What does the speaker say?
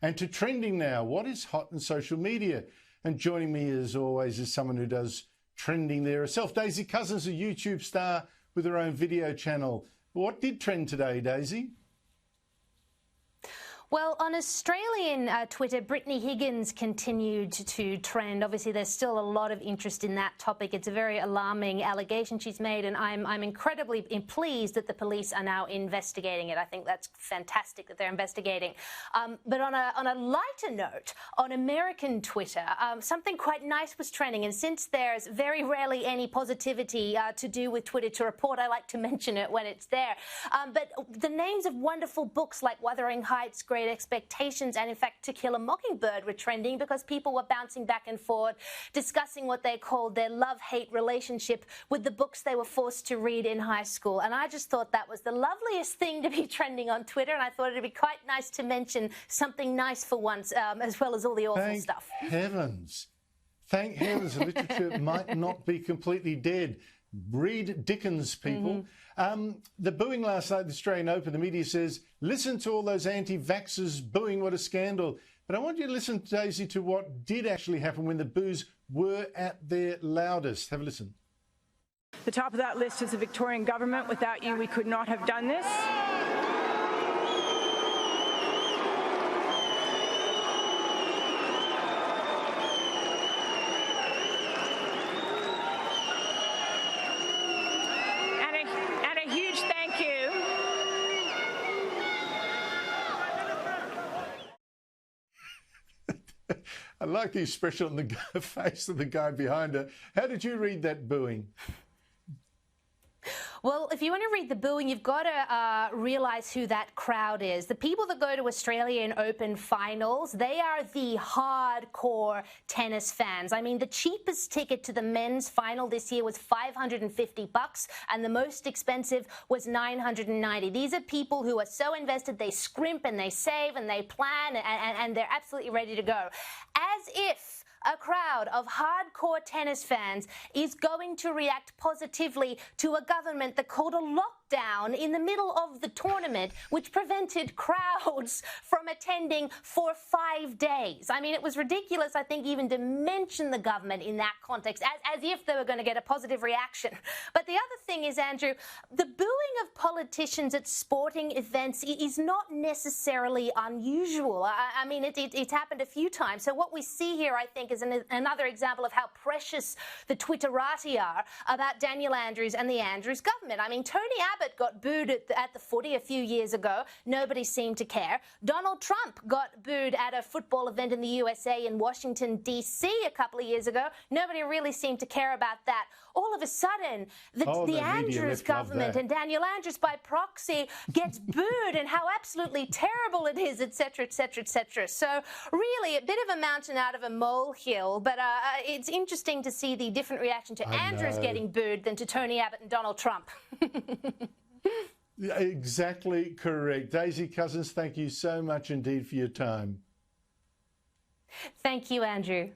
and to trending now. What is hot in social media? And joining me as always is someone who does trending there herself. Daisy Cousens, a YouTube star with her own video channel. What did trend today, Daisy? Well, on Australian Twitter, Brittany Higgins continued to trend. Obviously, there's still a lot of interest in that topic. It's a very alarming allegation she's made, and I'm incredibly pleased that the police are now investigating it. I think that's fantastic that they're investigating. But on a lighter note, on American Twitter, something quite nice was trending. And since there's very rarely any positivity to do with Twitter to report, I like to mention it when it's there. But the names of wonderful books like Wuthering Heights, Great Expectations, and in fact To Kill a Mockingbird were trending because people were bouncing back and forth, discussing what they called their love-hate relationship with the books they were forced to read in high school. And I just thought that was the loveliest thing to be trending on Twitter, and I thought it'd be quite nice to mention something nice for once, as well as all the awful stuff. Thank heavens. Thank heavens the literature might not be completely dead. Read Dickens, people. The booing last night at the Australian Open, the media says, listen to all those anti-vaxxers booing, what a scandal. But I want you to listen, Daisy, to what did actually happen when the boos were at their loudest. Have a listen. The top of that list is the Victorian government. Without you, we could not have done this. I like the expression on the face of the guy behind her. How did you read that booing? Well, if you want to read the booing, you've got to realise who that crowd is. The people that go to Australian Open finals, they are the hardcore tennis fans. I mean, the cheapest ticket to the men's final this year was $550, and the most expensive was $990. These are people who are so invested, they scrimp and they save and they plan, and they're absolutely ready to go. As if a crowd of hardcore tennis fans is going to react positively to a government that called a lockdown in the middle of the tournament, which prevented crowds from attending for 5 days. I mean, it was ridiculous, I think, even to mention the government in that context, as if they were going to get a positive reaction. But the other thing is, Andrew, the booing of politicians at sporting events is not necessarily unusual. I mean, it's happened a few times. So what we see here, I think, is another example of how precious the Twitterati are about Daniel Andrews and the Andrews government. I mean, Tony Abbott got booed at the footy a few years ago. Nobody seemed to care. Donald Trump got booed at a football event in the USA in Washington, D.C. a couple of years ago. Nobody really seemed to care about that. All of a sudden, the Andrews government and Daniel Andrews by proxy gets booed, and how absolutely terrible it is, etc., etc., etc. So really a bit of a mountain out of a molehill, but it's interesting to see the different reaction to Andrews getting booed than to Tony Abbott and Donald Trump. Exactly correct. Daisy Cousens, thank you so much indeed for your time. Thank you, Andrew.